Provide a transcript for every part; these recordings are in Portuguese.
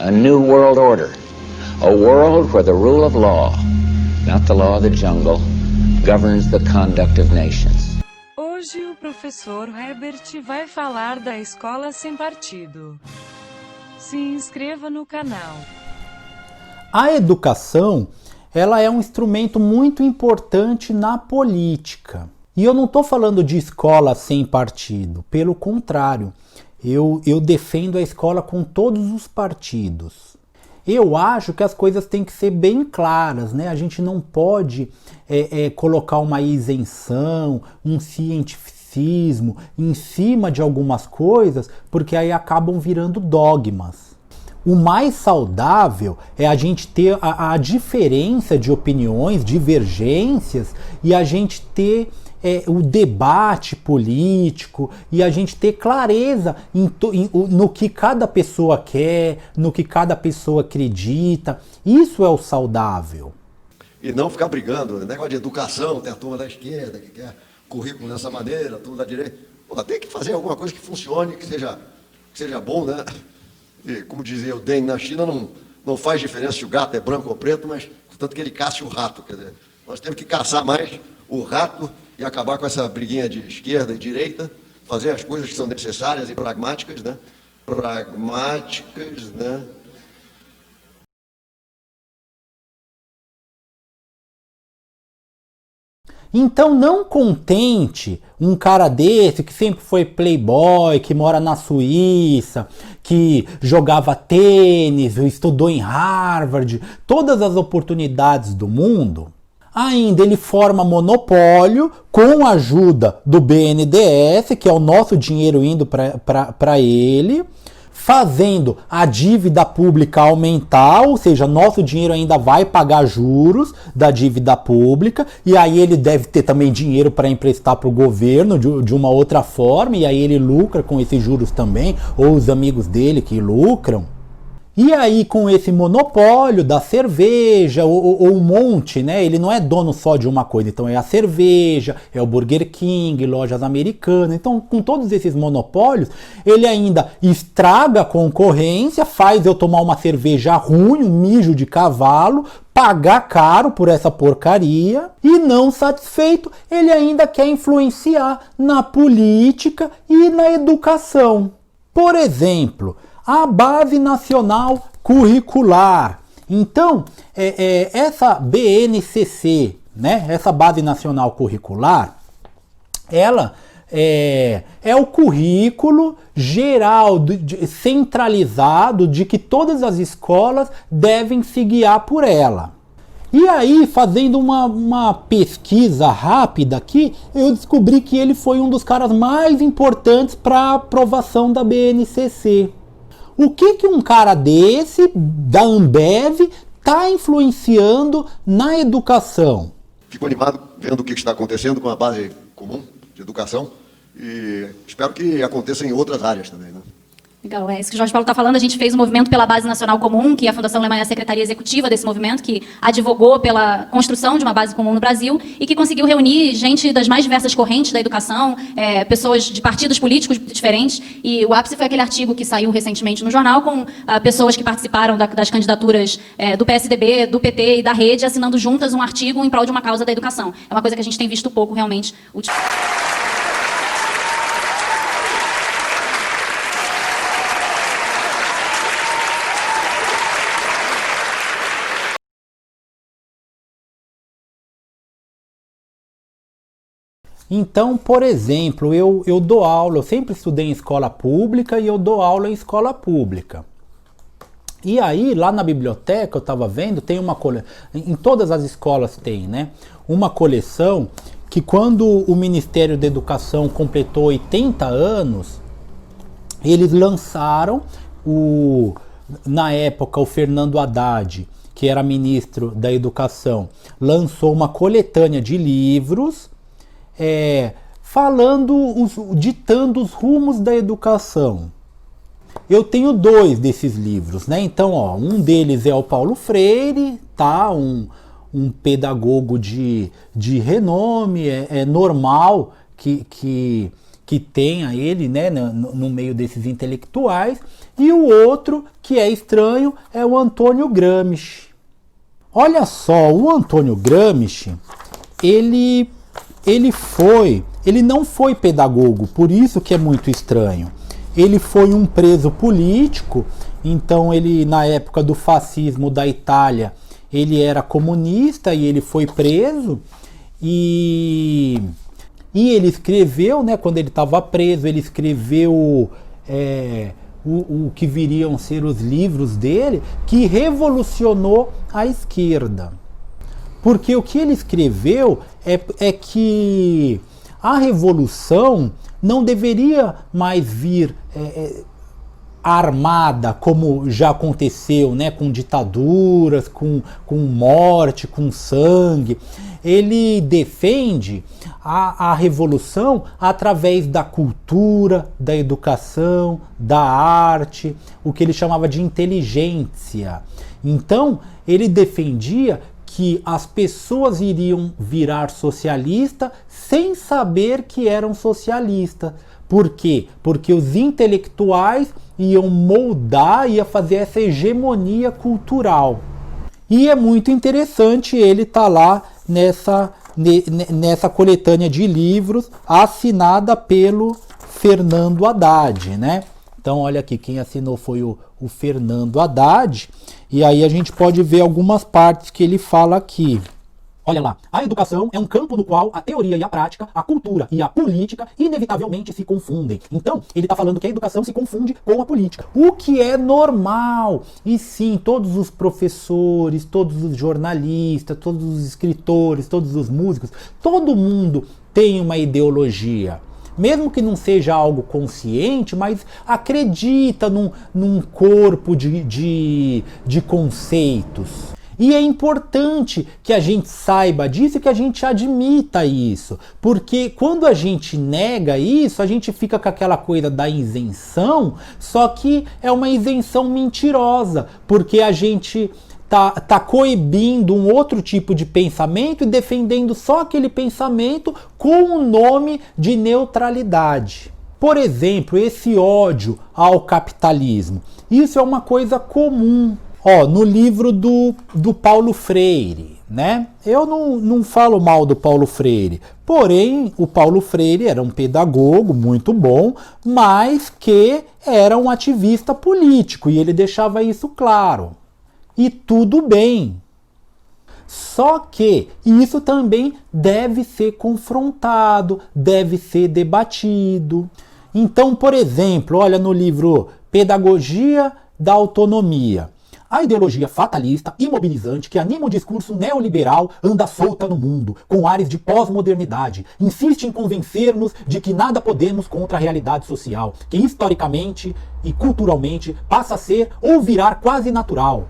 A new world order. A world where the rule of law, not the law of the jungle, governs the conduct of nations. Hoje o professor Herbert vai falar da escola sem partido. Se inscreva no canal. A educação, ela é um instrumento muito importante na política. E eu não estou falando de escola sem partido, pelo contrário, eu defendo a escola com todos os partidos. Eu acho que as coisas têm que ser bem claras, né? A gente não pode colocar uma isenção, um cientificismo em cima de algumas coisas, porque aí acabam virando dogmas. O mais saudável é a gente ter a diferença de opiniões, divergências, e a gente ter o debate político, e a gente ter clareza no que cada pessoa quer, no que cada pessoa acredita. Isso é o saudável. E não ficar brigando, negócio de educação, tem a turma da esquerda que quer currículo dessa maneira, a turma da direita. Pô, tem que fazer alguma coisa que funcione, que seja bom, né? E, como dizia o Deng, na China não faz diferença se o gato é branco ou preto, mas tanto que ele caça o rato. Quer dizer, nós temos que caçar mais o rato e acabar com essa briguinha de esquerda e direita, fazer as coisas que são necessárias e pragmáticas, né? Pragmáticas, né? Então não contente um cara desse que sempre foi playboy, que mora na Suíça, que jogava tênis, estudou em Harvard, todas as oportunidades do mundo. Ainda ele forma monopólio com a ajuda do BNDES, que é o nosso dinheiro indo para ele, fazendo a dívida pública aumentar, ou seja, nosso dinheiro ainda vai pagar juros da dívida pública, e aí ele deve ter também dinheiro para emprestar para o governo de uma outra forma, e aí ele lucra com esses juros também, ou os amigos dele que lucram. E aí, com esse monopólio da cerveja, ou um monte, né? Ele não é dono só de uma coisa. Então é a cerveja, é o Burger King, lojas americanas. Então, com todos esses monopólios, ele ainda estraga a concorrência, faz eu tomar uma cerveja ruim, um mijo de cavalo, pagar caro por essa porcaria. E não satisfeito, ele ainda quer influenciar na política e na educação. Por exemplo, a Base Nacional Curricular. Então, essa BNCC, né, essa Base Nacional Curricular, ela é o currículo geral, centralizado, de que todas as escolas devem se guiar por ela. E aí, fazendo uma pesquisa rápida aqui, eu descobri que ele foi um dos caras mais importantes para a aprovação da BNCC. O que um cara desse, da Ambev, está influenciando na educação? Fico animado vendo o que está acontecendo com a base comum de educação e espero que aconteça em outras áreas também, né? Legal, é isso que o Jorge Paulo está falando. A gente fez um movimento pela Base Nacional Comum, que a Fundação Alemanha é a secretaria executiva desse movimento, que advogou pela construção de uma base comum no Brasil e que conseguiu reunir gente das mais diversas correntes da educação, pessoas de partidos políticos diferentes. E o ápice foi aquele artigo que saiu recentemente no jornal com pessoas que participaram das candidaturas do PSDB, do PT e da Rede, assinando juntas um artigo em prol de uma causa da educação. É uma coisa que a gente tem visto pouco, realmente. Então, por exemplo, eu dou aula, eu sempre estudei em escola pública e eu dou aula em escola pública. E aí, lá na biblioteca, eu estava vendo, tem uma coleção, em todas as escolas tem, né? Uma coleção que quando o Ministério da Educação completou 80 anos, eles lançaram, na época, o Fernando Haddad, que era ministro da Educação, lançou uma coletânea de livros, ditando os rumos da educação. Eu tenho 2 desses livros, né? Então, um deles é o Paulo Freire, tá? Um pedagogo de renome, é normal que que tenha ele, né, no meio desses intelectuais, e o outro que é estranho é o Antônio Gramsci. Olha só, o Antônio Gramsci, ele não foi pedagogo, por isso que é muito estranho. Ele foi um preso político, então ele, na época do fascismo da Itália, ele era comunista e ele foi preso, e ele escreveu, né, quando ele estava preso, ele escreveu o que viriam ser os livros dele, que revolucionou a esquerda. Porque o que ele escreveu é que a revolução não deveria mais vir armada, como já aconteceu, né, com ditaduras, com morte, com sangue. Ele defende a revolução através da cultura, da educação, da arte, o que ele chamava de inteligência. Então, ele defendia que as pessoas iriam virar socialista sem saber que eram socialistas. Por quê? Porque os intelectuais iam moldar, ia fazer essa hegemonia cultural. E é muito interessante ele estar lá nessa coletânea de livros assinada pelo Fernando Haddad, né? Então olha aqui, quem assinou foi o Fernando Haddad, e aí a gente pode ver algumas partes que ele fala aqui. Olha lá, a educação é um campo no qual a teoria e a prática, a cultura e a política inevitavelmente se confundem. Então, ele está falando que a educação se confunde com a política, o que é normal. E sim, todos os professores, todos os jornalistas, todos os escritores, todos os músicos, todo mundo tem uma ideologia. Mesmo que não seja algo consciente, mas acredita num corpo de conceitos. E é importante que a gente saiba disso e que a gente admita isso. Porque quando a gente nega isso, a gente fica com aquela coisa da isenção, só que é uma isenção mentirosa, porque a gente tá coibindo um outro tipo de pensamento e defendendo só aquele pensamento com o nome de neutralidade. Por exemplo, esse ódio ao capitalismo. Isso é uma coisa comum. No livro do Paulo Freire, né? Eu não falo mal do Paulo Freire, porém o Paulo Freire era um pedagogo muito bom, mas que era um ativista político e ele deixava isso claro. E tudo bem. Só que isso também deve ser confrontado, deve ser debatido. Então, por exemplo, olha no livro Pedagogia da Autonomia. A ideologia fatalista, imobilizante, que anima o discurso neoliberal, anda solta no mundo, com ares de pós-modernidade. Insiste em convencer-nos de que nada podemos contra a realidade social, que historicamente e culturalmente passa a ser ou virar quase natural.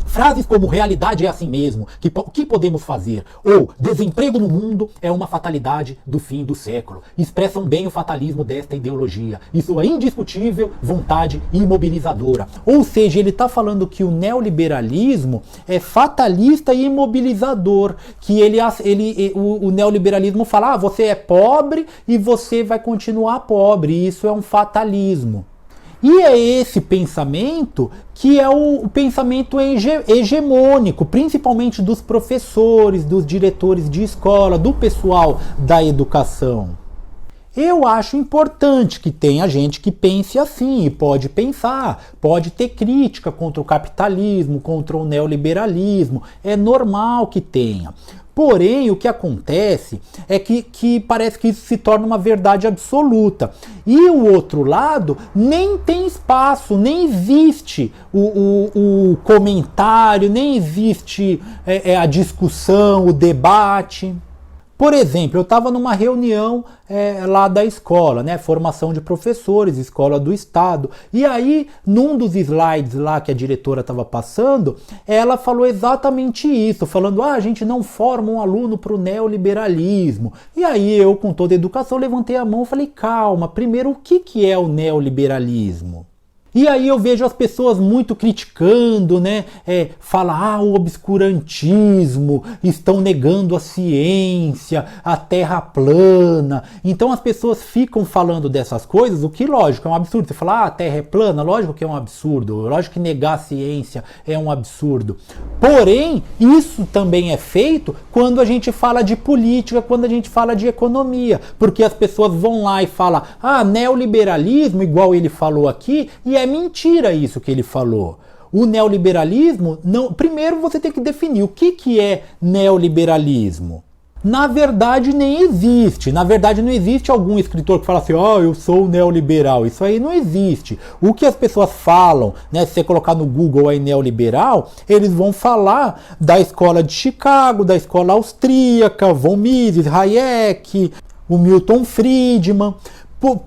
Frases como realidade é assim mesmo, o que podemos fazer? Ou desemprego no mundo é uma fatalidade do fim do século. Expressam bem o fatalismo desta ideologia e sua indiscutível vontade imobilizadora. Ou seja, ele está falando que o neoliberalismo é fatalista e imobilizador. Que o neoliberalismo fala, você é pobre e você vai continuar pobre. Isso é um fatalismo. E é esse pensamento que é o pensamento hegemônico, principalmente dos professores, dos diretores de escola, do pessoal da educação. Eu acho importante que tenha gente que pense assim, e pode pensar, pode ter crítica contra o capitalismo, contra o neoliberalismo, é normal que tenha. Porém, o que acontece é que parece que isso se torna uma verdade absoluta. E o outro lado nem tem espaço, nem existe o comentário, nem existe a discussão, o debate. Por exemplo, eu estava numa reunião lá da escola, né, formação de professores, escola do estado, e aí num dos slides lá que a diretora estava passando, ela falou exatamente isso, falando, a gente não forma um aluno para o neoliberalismo. E aí eu, com toda a educação, levantei a mão e falei, calma, primeiro, o que é o neoliberalismo? E aí eu vejo as pessoas muito criticando, né? Fala, o obscurantismo, estão negando a ciência, a terra plana. Então as pessoas ficam falando dessas coisas, o que, lógico, é um absurdo. Você fala, a terra é plana, lógico que é um absurdo. Lógico que negar a ciência é um absurdo. Porém, isso também é feito quando a gente fala de política, quando a gente fala de economia. Porque as pessoas vão lá e falam, neoliberalismo, igual ele falou aqui, e é mentira isso que ele falou. O neoliberalismo, não. Primeiro você tem que definir o que é neoliberalismo. Na verdade nem existe. Na verdade não existe algum escritor que fala assim, eu sou neoliberal. Isso aí não existe. O que as pessoas falam, né, se você colocar no Google aí neoliberal, eles vão falar da escola de Chicago, da escola austríaca, von Mises, Hayek, o Milton Friedman.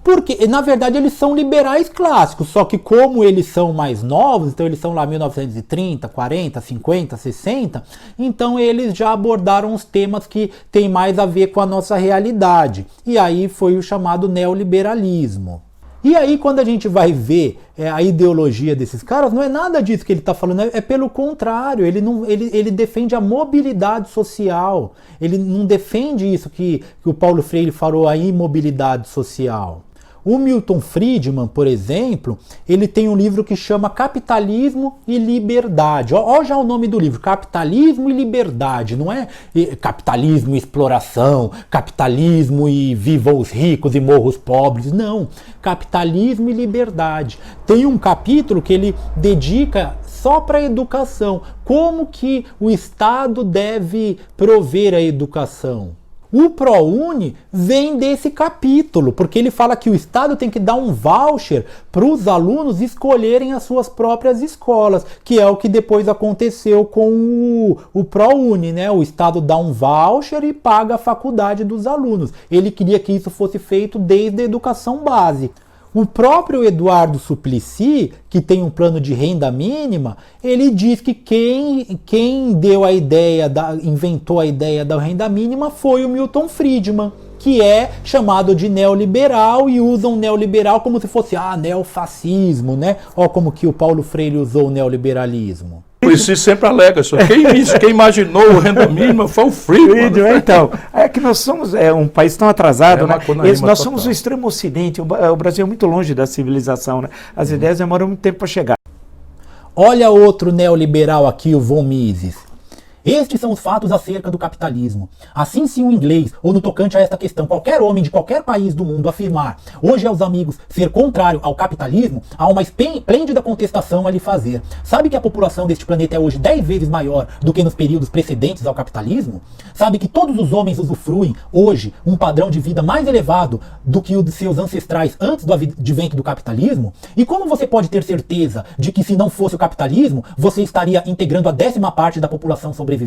Porque, na verdade, eles são liberais clássicos, só que como eles são mais novos, então eles são lá 1930, 40, 50, 60, então eles já abordaram os temas que têm mais a ver com a nossa realidade. E aí foi o chamado neoliberalismo. E aí quando a gente vai ver a ideologia desses caras, não é nada disso que ele está falando, é pelo contrário, ele defende a mobilidade social, ele não defende isso que o Paulo Freire falou, a imobilidade social. O Milton Friedman, por exemplo, ele tem um livro que chama Capitalismo e Liberdade. Ó já o nome do livro, Capitalismo e Liberdade. Não é capitalismo e exploração, capitalismo e vivam os ricos e morram os pobres. Não, capitalismo e liberdade. Tem um capítulo que ele dedica só para a educação. Como que o Estado deve prover a educação? O ProUni vem desse capítulo, porque ele fala que o Estado tem que dar um voucher para os alunos escolherem as suas próprias escolas, que é o que depois aconteceu com o ProUni, né? O Estado dá um voucher e paga a faculdade dos alunos. Ele queria que isso fosse feito desde a educação básica. O próprio Eduardo Suplicy, que tem um plano de renda mínima, ele diz que quem deu a ideia, inventou a ideia da renda mínima foi o Milton Friedman, que é chamado de neoliberal e usam neoliberal como se fosse neofascismo, né? Ó como que o Paulo Freire usou o neoliberalismo. Isso sempre alega isso. Quem imaginou o renda mínima foi o Friedman. Então, é que nós somos um país tão atrasado, né? Nós somos o extremo ocidente, o Brasil é muito longe da civilização, né? As ideias demoram muito tempo para chegar. Olha outro neoliberal aqui, o von Mises. Estes são os fatos acerca do capitalismo. Assim, se um inglês, ou no tocante a esta questão, qualquer homem de qualquer país do mundo afirmar, hoje aos amigos, ser contrário ao capitalismo, há uma esplêndida contestação a lhe fazer. Sabe que a população deste planeta é hoje 10 vezes maior do que nos períodos precedentes ao capitalismo? Sabe que todos os homens usufruem, hoje, um padrão de vida mais elevado do que o de seus ancestrais antes do advento do capitalismo? E como você pode ter certeza de que se não fosse o capitalismo, você estaria integrando a 10ª parte da população sobrevivente?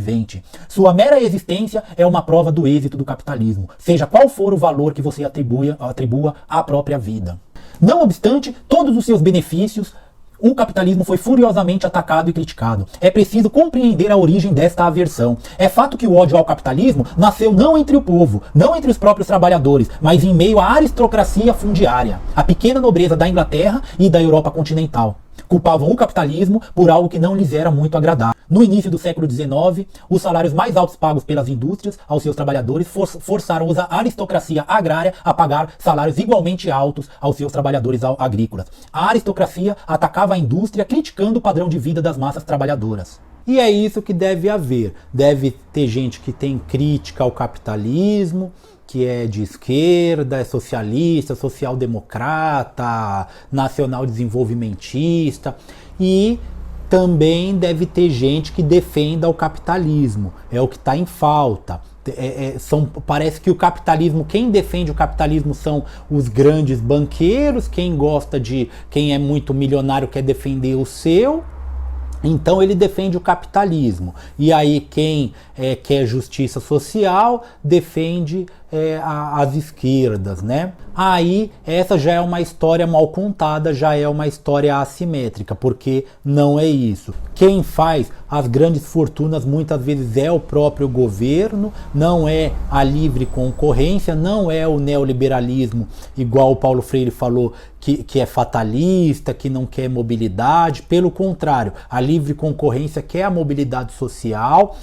Sua mera existência é uma prova do êxito do capitalismo, seja qual for o valor que você atribua à própria vida. Não obstante todos os seus benefícios, o capitalismo foi furiosamente atacado e criticado. É preciso compreender a origem desta aversão. É fato que o ódio ao capitalismo nasceu não entre o povo, não entre os próprios trabalhadores, mas em meio à aristocracia fundiária, a pequena nobreza da Inglaterra e da Europa continental. Culpavam o capitalismo por algo que não lhes era muito agradável. No início do século XIX, os salários mais altos pagos pelas indústrias aos seus trabalhadores forçaram a aristocracia agrária a pagar salários igualmente altos aos seus trabalhadores agrícolas. A aristocracia atacava a indústria criticando o padrão de vida das massas trabalhadoras. E é isso que deve haver. Deve ter gente que tem crítica ao capitalismo, que é de esquerda, é socialista, social-democrata, nacional-desenvolvimentista, e também deve ter gente que defenda o capitalismo, é o que está em falta. Parece que o capitalismo, quem defende o capitalismo são os grandes banqueiros, quem é muito milionário quer defender o seu. Então ele defende o capitalismo. E aí quem quer justiça social defende as esquerdas, né? Aí essa já é uma história mal contada, já é uma história assimétrica, porque não é isso. Quem faz as grandes fortunas muitas vezes é o próprio governo, não é a livre concorrência, não é o neoliberalismo, igual o Paulo Freire falou, que é fatalista, que não quer mobilidade. Pelo contrário, a livre concorrência quer a mobilidade social.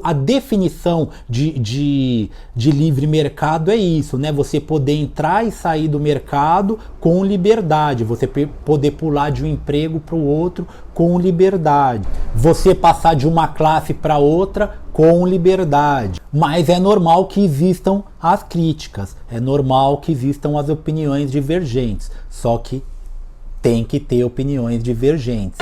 A definição de livre mercado é isso, né? Você poder entrar e sair do mercado com liberdade, você poder pular de um emprego para o outro com liberdade, você passar de uma classe para outra com liberdade. Mas é normal que existam as críticas, é normal que existam as opiniões divergentes, só que tem que ter opiniões divergentes.